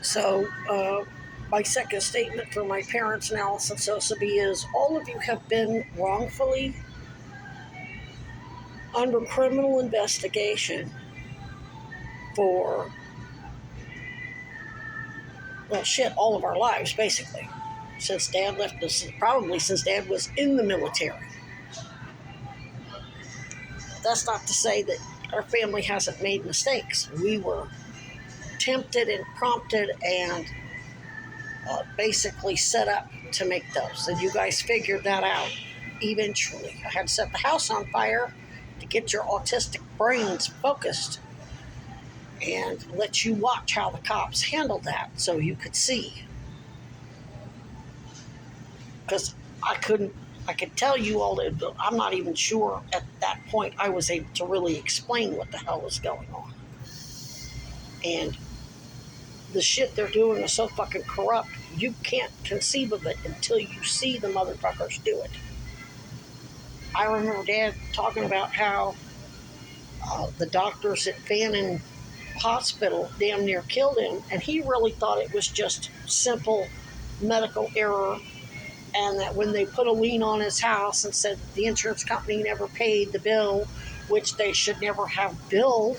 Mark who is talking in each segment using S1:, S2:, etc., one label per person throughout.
S1: So, my second statement for my parents now since Sosebee is all of you have been wrongfully under criminal investigation for, well, shit, all of our lives, basically. Since Dad left us, probably since Dad was in the military. That's not to say that our family hasn't made mistakes. We were tempted and prompted and basically set up to make those. And you guys figured that out eventually. I had to set the house on fire to get your autistic brains focused and let you watch how the cops handled that so you could see. Because I could tell you all that, but I'm not even sure at that point I was able to really explain what the hell was going on. And the shit they're doing is so fucking corrupt, you can't conceive of it until you see the motherfuckers do it. I remember Dad talking about how the doctors at Fannin Hospital damn near killed him, and he really thought it was just simple medical error, and that when they put a lien on his house and said the insurance company never paid the bill, which they should never have billed,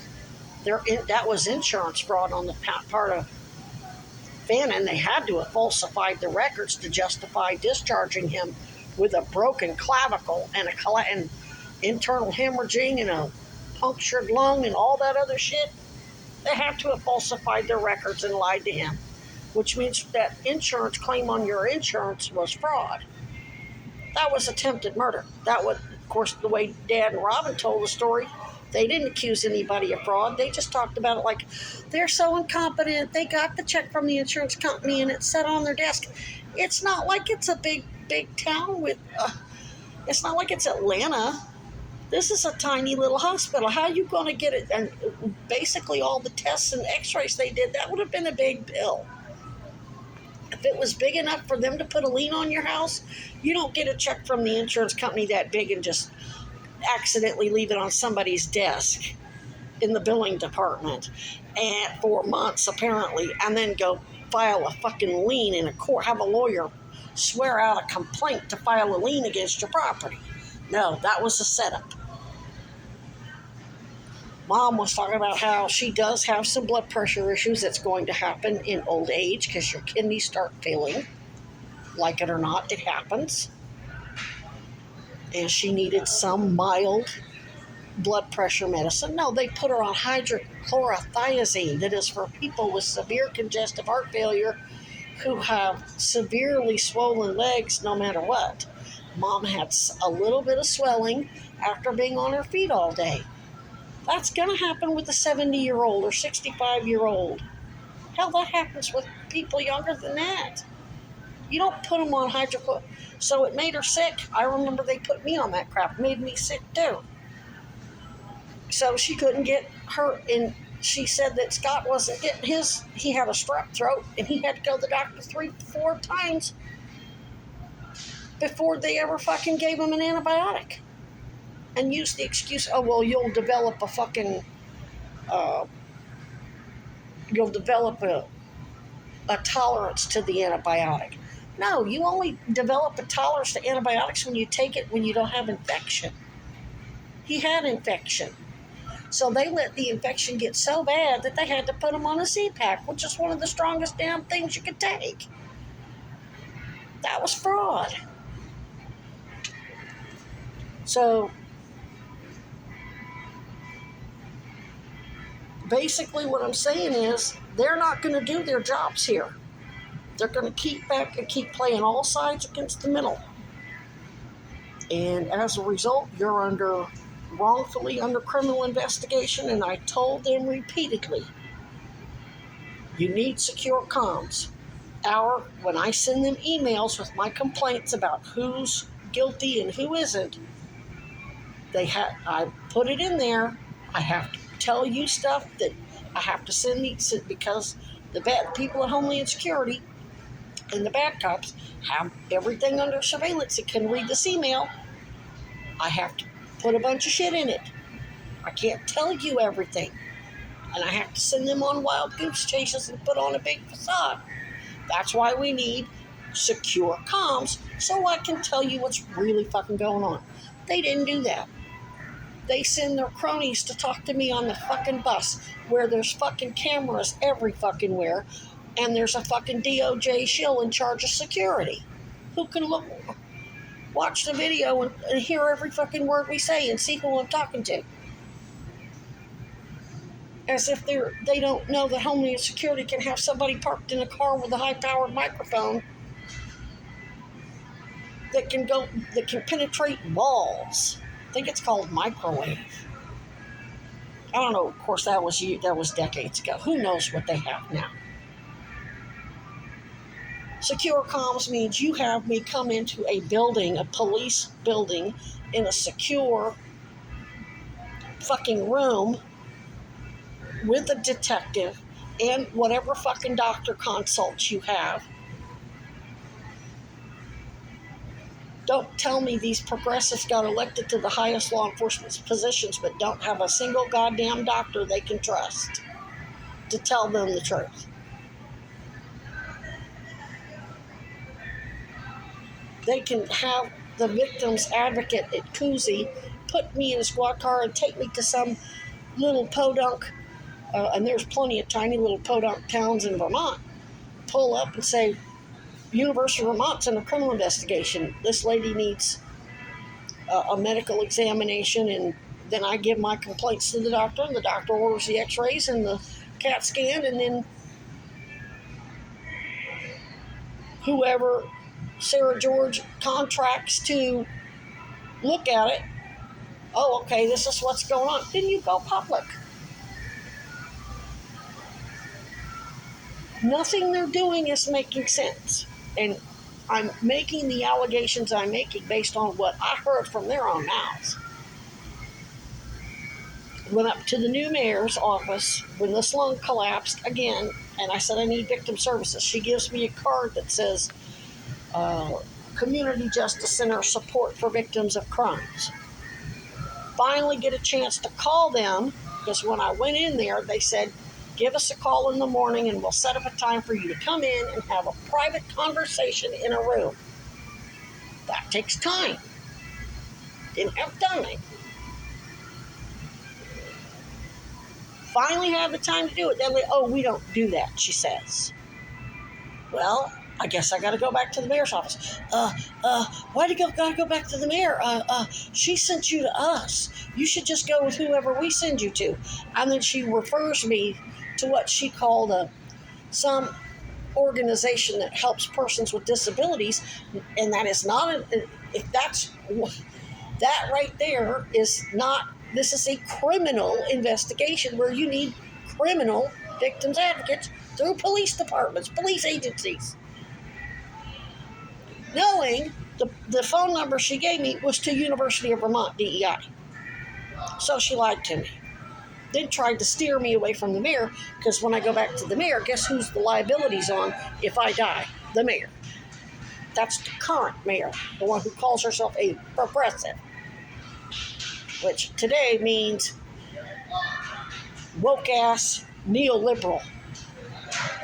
S1: that was insurance fraud on the part of Fannin. They had to have falsified the records to justify discharging him with a broken clavicle and and internal hemorrhaging and a punctured lung and all that other shit. They had to have falsified their records and lied to him, which means that insurance claim on your insurance was fraud. That was attempted murder. That was, of course, the way Dad and Robin told the story. They didn't accuse anybody of fraud. They just talked about it like, they're so incompetent. They got the check from the insurance company and it sat on their desk. It's not like it's a big town with, it's not like it's Atlanta. This is a tiny little hospital. How are you going to get it? And basically all the tests and x-rays they did, that would have been a big bill. If it was big enough for them to put a lien on your house, you don't get a check from the insurance company that big and just accidentally leave it on somebody's desk in the billing department and for months apparently, and then go file a fucking lien in a court, have a lawyer swear out a complaint to file a lien against your property. No, that was a setup. Mom was talking about how she does have some blood pressure issues that's going to happen in old age because your kidneys start failing. Like it or not, it happens. And she needed some mild blood pressure medicine. No, they put her on hydrochlorothiazide. That is for people with severe congestive heart failure who have severely swollen legs no matter what. Mom had a little bit of swelling after being on her feet all day. That's going to happen with a 70-year-old or 65-year-old. Hell, that happens with people younger than that. You don't put them on hydrochlor. So it made her sick. I remember they put me on that crap. It made me sick too. So she couldn't get her in. She said that Scott wasn't getting his. He had a strep throat and he had to go to the doctor 3-4 times before they ever fucking gave him an antibiotic. And used the excuse, oh, well, you'll develop a tolerance to the antibiotic. No, you only develop a tolerance to antibiotics when you take it when you don't have infection. He had infection. So they let the infection get so bad that they had to put him on a Z-Pack, which is one of the strongest damn things you could take. That was fraud. So basically what I'm saying is they're not going to do their jobs here. They're going to keep back and keep playing all sides against the middle. And as a result, you're wrongfully under criminal investigation. And I told them repeatedly, you need secure comms. When I send them emails with my complaints about who's guilty and who isn't, I put it in there. I have to tell you stuff that I have to send because the bad people at Homeland Security and the bad cops have everything under surveillance. It can read this email. I have to put a bunch of shit in it. I can't tell you everything. And I have to send them on wild goose chases and put on a big facade. That's why we need secure comms so I can tell you what's really fucking going on. They didn't do that. They send their cronies to talk to me on the fucking bus where there's fucking cameras every fucking where and there's a fucking DOJ shill in charge of security who can watch the video and hear every fucking word we say and see who I'm talking to. As if they don't know that Homeland Security can have somebody parked in a car with a high-powered microphone that can penetrate walls. I think it's called microwave. I don't know. Of course, that was decades ago. Who knows what they have now? Secure comms means you have me come into a building, a police building, in a secure fucking room with a detective and whatever fucking doctor consults you have. Don't tell me these progressives got elected to the highest law enforcement positions but don't have a single goddamn doctor they can trust to tell them the truth. They can have the victim's advocate at Cousy put me in a squad car and take me to some little podunk, and there's plenty of tiny little podunk towns in Vermont, pull up and say, University of Vermont's in a criminal investigation. This lady needs a medical examination, and then I give my complaints to the doctor, and the doctor orders the x-rays and the CAT scan, and then whoever Sarah George contracts to look at it, oh, okay, this is what's going on. Then you go public. Nothing they're doing is making sense. And I'm making the allegations I'm making based on what I heard from their own mouths. Went up to the new mayor's office when this lung collapsed again, and I said I need victim services. She gives me a card that says Community Justice Center support for victims of crimes. Finally get a chance to call them, because when I went in there, they said, give us a call in the morning and we'll set up a time for you to come in and have a private conversation in a room. That takes time. Didn't have time. Finally have the time to do it. Then we don't do that, she says. Well, I guess I got to go back to the mayor's office. Why do you gotta go back to the mayor? She sent you to us. You should just go with whoever we send you to. And then she refers me to what she called some organization that helps persons with disabilities, and that is not that right there is not. This is a criminal investigation where you need criminal victims advocates through police departments, police agencies. Knowing the phone number she gave me was to University of Vermont DEI. So she lied to me. Then tried to steer me away from the mayor, because when I go back to the mayor, guess who's the liabilities on if I die? The mayor. That's the current mayor, the one who calls herself a progressive, which today means woke-ass neoliberal.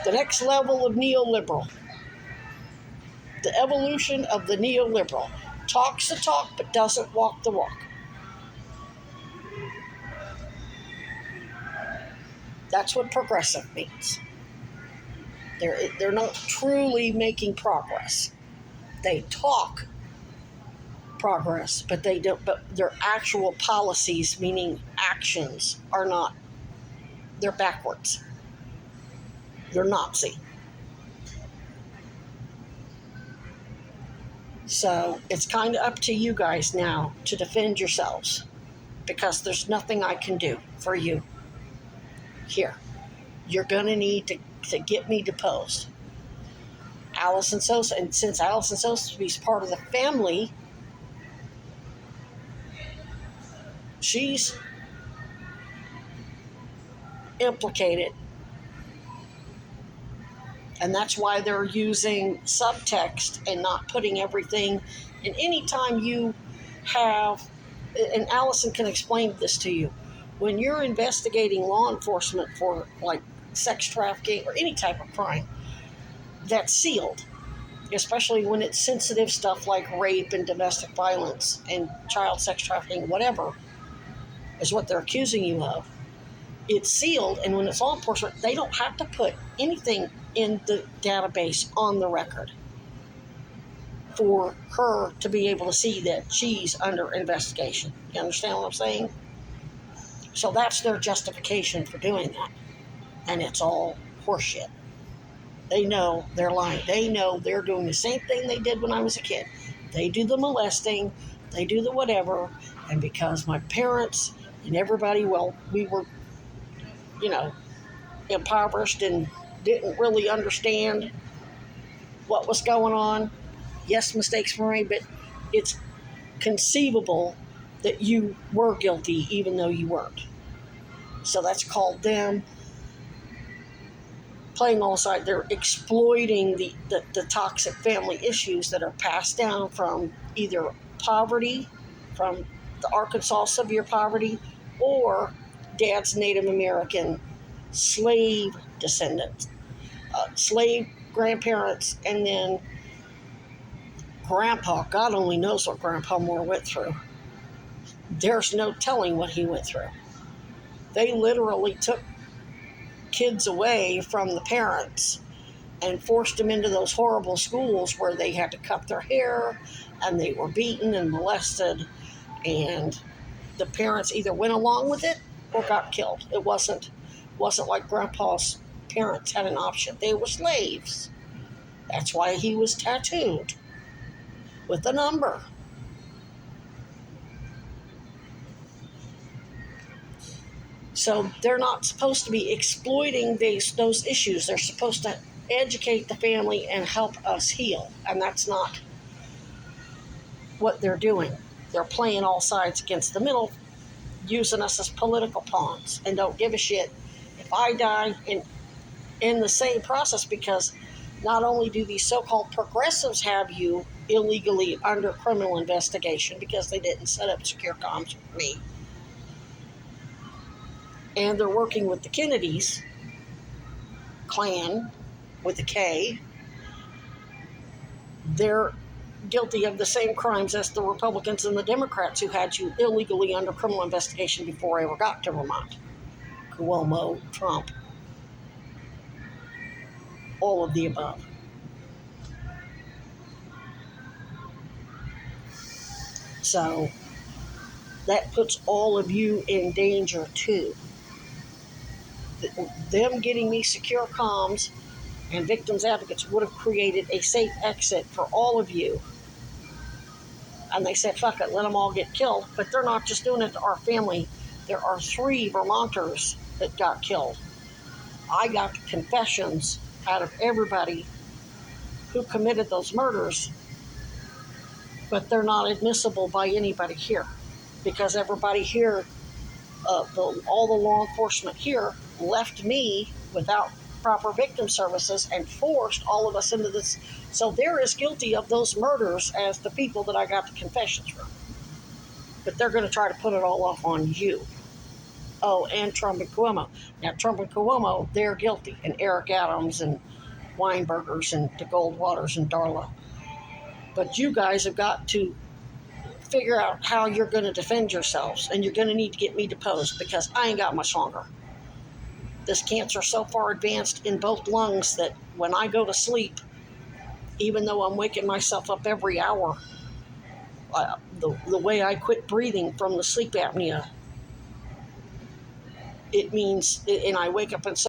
S1: The next level of neoliberal. The evolution of the neoliberal. Talks the talk, but doesn't walk the walk. That's what progressive means. They're not truly making progress. They talk progress, but they don't. But their actual policies, meaning actions, are not. They're backwards. They're Nazi. So it's kind of up to you guys now to defend yourselves, because there's nothing I can do for you. Here, you're going to need to get me deposed. Allison Sosebee, and since Allison Sosebee is part of the family, she's implicated. And that's why they're using subtext and not putting everything. And anytime you have, and Allison can explain this to you, When you're investigating law enforcement for like sex trafficking or any type of crime, that's sealed, especially when it's sensitive stuff like rape and domestic violence and child sex trafficking, whatever is what they're accusing you of. It's sealed, and when it's law enforcement, they don't have to put anything in the database on the record for her to be able to see that she's under investigation. You understand what I'm saying? So that's their justification for doing that. And it's all horseshit. They know they're lying. They know they're doing the same thing they did when I was a kid. They do the molesting, they do the whatever, and because my parents and everybody, well, we were, you know, impoverished and didn't really understand what was going on. Yes, mistakes were made, but it's conceivable that you were guilty even though you weren't. So that's called them playing all sides. They're exploiting the toxic family issues that are passed down from either poverty, from the Arkansas severe poverty, or dad's Native American slave descendants, slave grandparents, and then grandpa. God only knows what Grandpa Moore went through. There's no telling what he went through. They literally took kids away from the parents and forced them into those horrible schools where they had to cut their hair and they were beaten and molested, and the parents either went along with it or got killed. It wasn't like Grandpa's parents had an option. They were slaves. That's why he was tattooed with a number. So they're not supposed to be exploiting those issues. They're supposed to educate the family and help us heal. And that's not what they're doing. They're playing all sides against the middle, using us as political pawns, and don't give a shit if I die in the same process, because not only do these so-called progressives have you illegally under criminal investigation because they didn't set up secure comms with me, and they're working with the Kennedys clan with a K, they're guilty of the same crimes as the Republicans and the Democrats who had you illegally under criminal investigation before I ever got to Vermont. Cuomo, Trump, all of the above. So that puts all of you in danger too. Them getting me secure comms and victims advocates would have created a safe exit for all of you. And they said, fuck it, let them all get killed. But they're not just doing it to our family. There are 3 Vermonters that got killed. I got confessions out of everybody who committed those murders, but they're not admissible by anybody here because everybody here, all the law enforcement here left me without proper victim services and forced all of us into this. So they're as guilty of those murders as the people that I got the confessions from. But they're going to try to put it all off on you. Oh, and Trump and Cuomo. Now, Trump and Cuomo, they're guilty. And Eric Adams and Weinbergers and the Goldwaters and Darla. But you guys have got to figure out how you're going to defend yourselves. And you're going to need to get me deposed because I ain't got much longer. This cancer so far advanced in both lungs that when I go to sleep, even though I'm waking myself up every hour, the way I quit breathing from the sleep apnea, it means, and I wake up and